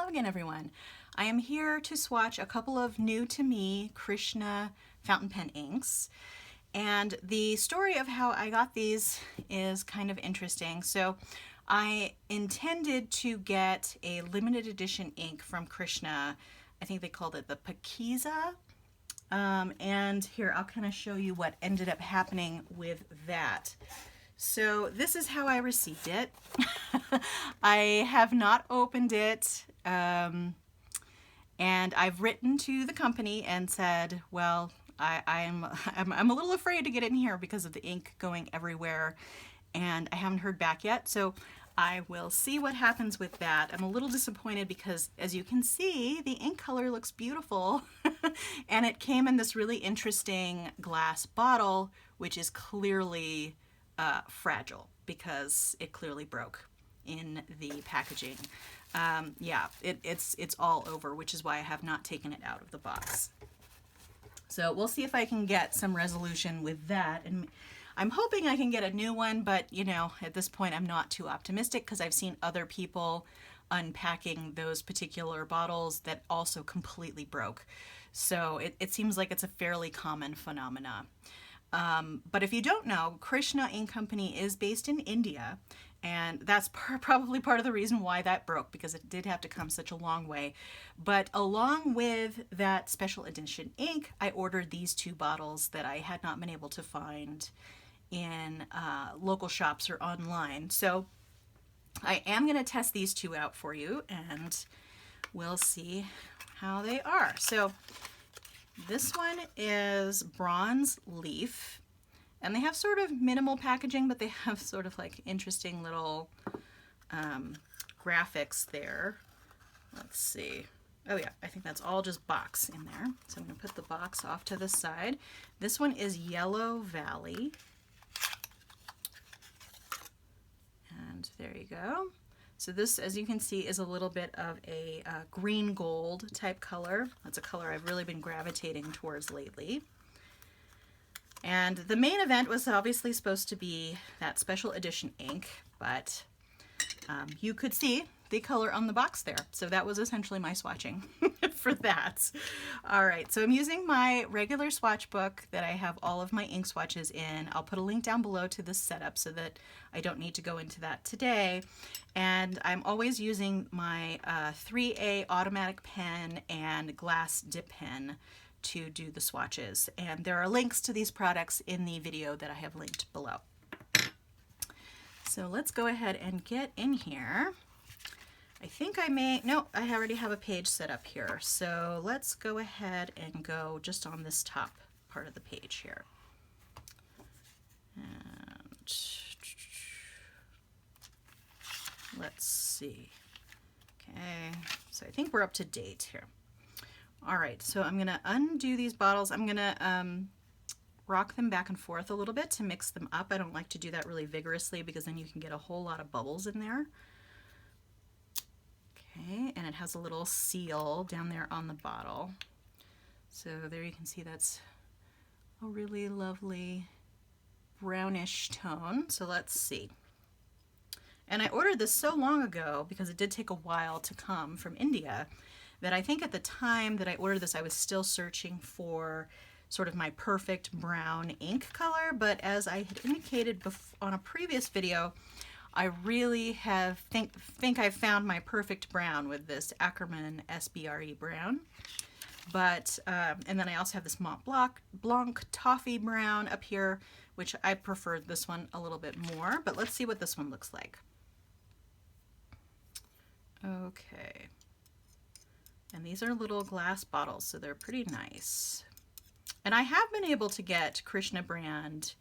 Hello again, everyone. I am here to swatch a couple of new to me Krishna fountain pen inks. And the story of how I got these is kind of interesting. So I intended to get a limited edition ink from Krishna. I think they called it the Paakezah. And here, I'll kind of show you what ended up happening with that. So this is how I received it. I have not opened it, and I've written to the company and said, well, I'm a little afraid to get in here because of the ink going everywhere, and I haven't heard back yet. So I will see what happens with that. I'm a little disappointed because, as you can see, the ink color looks beautiful, and it came in this really interesting glass bottle, which is clearly fragile because it clearly broke in the packaging. Yeah, it's all over, which is why I have not taken it out of the box. So we'll see if I can get some resolution with that, and I'm hoping I can get a new one, but you know, at this point I'm not too optimistic because I've seen other people unpacking those particular bottles that also completely broke. So it seems like it's a fairly common phenomena. But if you don't know, Krishna Ink Company is based in India, and that's probably part of the reason why that broke, because it did have to come such a long way. But along with that special edition ink, I ordered these two bottles that I had not been able to find in local shops or online. So I am going to test these two out for you, and we'll see how they are. So this one is Bronze Leaf, and they have sort of minimal packaging, but they have sort of like interesting little graphics there. Let's see. Oh yeah, I think that's all just box in there. So I'm going to put the box off to the side. This one is Yellow Valley. And there you go. So this, as you can see, is a little bit of a green gold type color. That's a color I've really been gravitating towards lately. And the main event was obviously supposed to be that special edition ink, but you could see the color on the box there. So that was essentially my swatching for that. All right, so I'm using my regular swatch book that I have all of my ink swatches in. I'll put a link down below to this setup so that I don't need to go into that today. And I'm always using my 3A automatic pen and glass dip pen to do the swatches. And there are links to these products in the video that I have linked below. So let's go ahead and get in here. I think I may, no, I already have a page set up here. So let's go ahead and go just on this top part of the page here. And let's see. Okay, so I think we're up to date here. All right, so I'm gonna undo these bottles. I'm gonna rock them back and forth a little bit to mix them up. I don't like to do that really vigorously because then you can get a whole lot of bubbles in there. Okay, and it has a little seal down there on the bottle. So there you can see that's a really lovely brownish tone. So let's see. And I ordered this so long ago because it did take a while to come from India that I think at the time that I ordered this I was still searching for sort of my perfect brown ink color, but as I had indicated on a previous video, I really think I've found my perfect brown with this Ackerman SBRE brown. But and then I also have this Mont Blanc Toffee brown up here, which I preferred this one a little bit more, but let's see what this one looks like. Okay. And these are little glass bottles, so they're pretty nice. And I have been able to get Krishna brand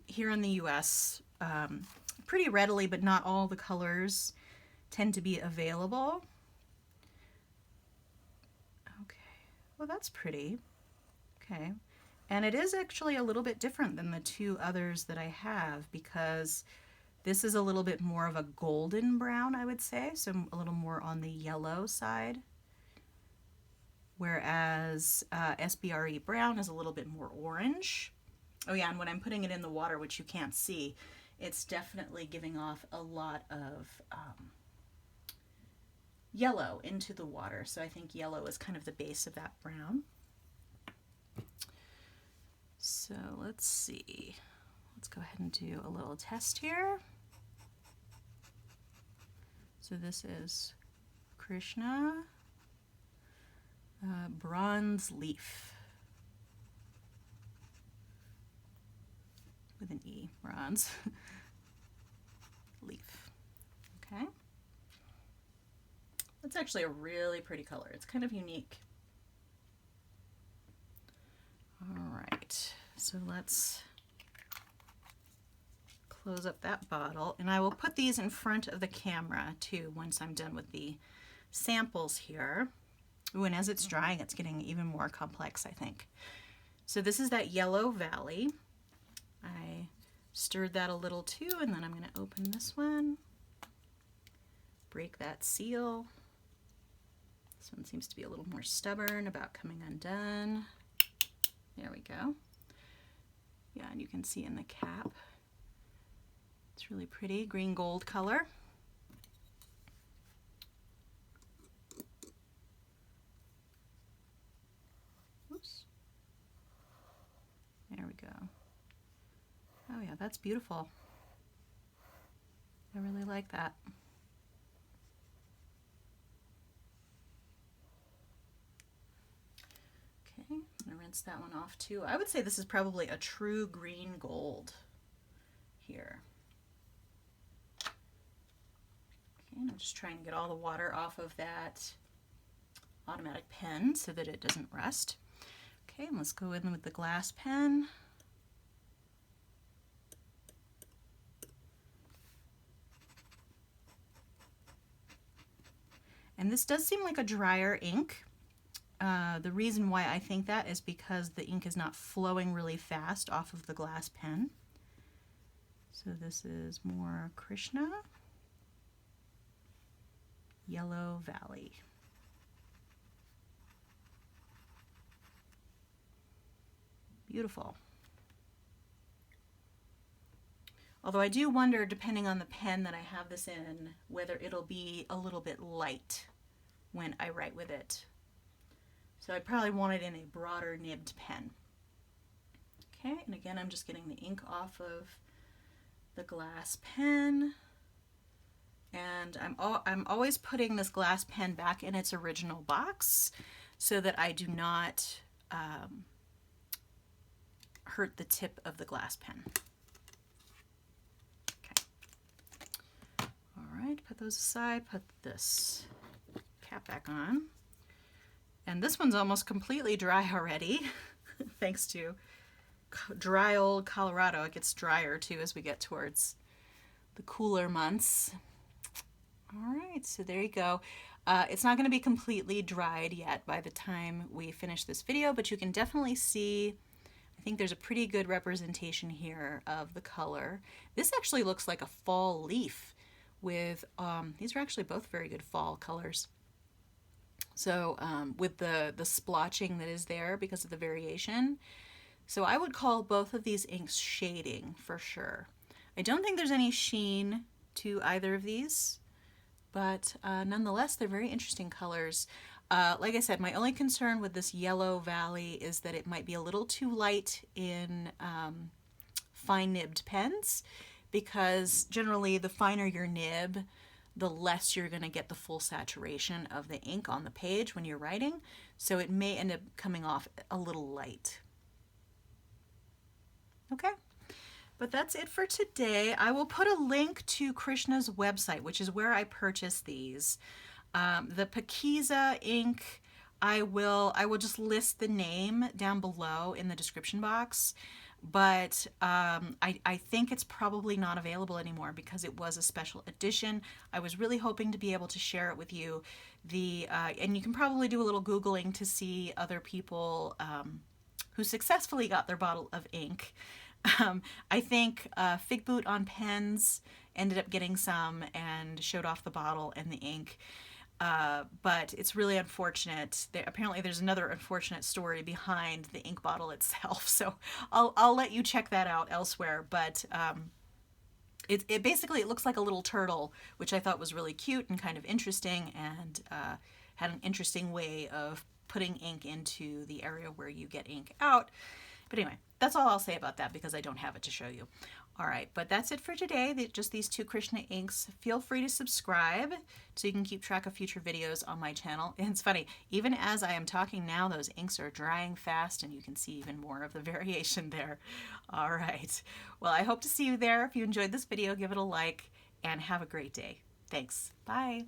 here in the US pretty readily, but not all the colors tend to be available. Okay, well that's pretty. Okay, and it is actually a little bit different than the two others that I have because this is a little bit more of a golden brown, I would say, so a little more on the yellow side. Whereas SBRE brown is a little bit more orange. Oh yeah, and when I'm putting it in the water, which you can't see, it's definitely giving off a lot of yellow into the water. So I think yellow is kind of the base of that brown. So let's see. Let's go ahead and do a little test here. So this is Krishna bronze leaf with an E, bronze leaf. Okay. That's actually a really pretty color. It's kind of unique. All right, so let's close up that bottle, and I will put these in front of the camera too once I'm done with the samples here. Ooh, and as it's drying, it's getting even more complex, I think. So this is that Yellow Valley. I stirred that a little too, and then I'm going to open this one, break that seal. This one seems to be a little more stubborn about coming undone. There we go. Yeah, and you can see in the cap, it's really pretty, green gold color. Oops. There we go. Oh yeah, that's beautiful. I really like that. Okay, I'm gonna rinse that one off too. I would say this is probably a true green gold here. Okay, and I'm just trying to get all the water off of that automatic pen so that it doesn't rust. Okay, and let's go in with the glass pen. And this does seem like a drier ink. The reason why I think that is because the ink is not flowing really fast off of the glass pen. So this is more Krishna, Yellow Valley. Beautiful. Although I do wonder, depending on the pen that I have this in, whether it'll be a little bit light when I write with it. So I probably want it in a broader nibbed pen. Okay, and again, I'm just getting the ink off of the glass pen. And I'm always putting this glass pen back in its original box so that I do not hurt the tip of the glass pen. Okay. All right, put those aside, put this cap back on. And this one's almost completely dry already, thanks to dry old Colorado. It gets drier too as we get towards the cooler months. All right, so there you go. It's not going to be completely dried yet by the time we finish this video, but you can definitely see, I think there's a pretty good representation here of the color. This actually looks like a fall leaf with, these are actually both very good fall colors. So with the splotching that is there because of the variation. So I would call both of these inks shading for sure. I don't think there's any sheen to either of these, but nonetheless, they're very interesting colors. Like I said, my only concern with this Yellow Valley is that it might be a little too light in fine nibbed pens, because generally the finer your nib, the less you're going to get the full saturation of the ink on the page when you're writing. So it may end up coming off a little light. Okay, but that's it for today. I will put a link to Krishna's website, which is where I purchased these. The Paakezah ink, I will just list the name down below in the description box. But I think it's probably not available anymore because it was a special edition. I was really hoping to be able to share it with you. And you can probably do a little Googling to see other people who successfully got their bottle of ink. I think Fig Boot on Pens ended up getting some and showed off the bottle and the ink. But it's really unfortunate. Apparently there's another unfortunate story behind the ink bottle itself, so I'll let you check that out elsewhere. But it basically, it looks like a little turtle, which I thought was really cute and kind of interesting, and had an interesting way of putting ink into the area where you get ink out. But anyway, that's all I'll say about that because I don't have it to show you. All right, but that's it for today. Just these 2 Krishna inks. Feel free to subscribe so you can keep track of future videos on my channel. And it's funny, even as I am talking now, those inks are drying fast and you can see even more of the variation there. All right, well, I hope to see you there. If you enjoyed this video, give it a like and have a great day. Thanks. Bye.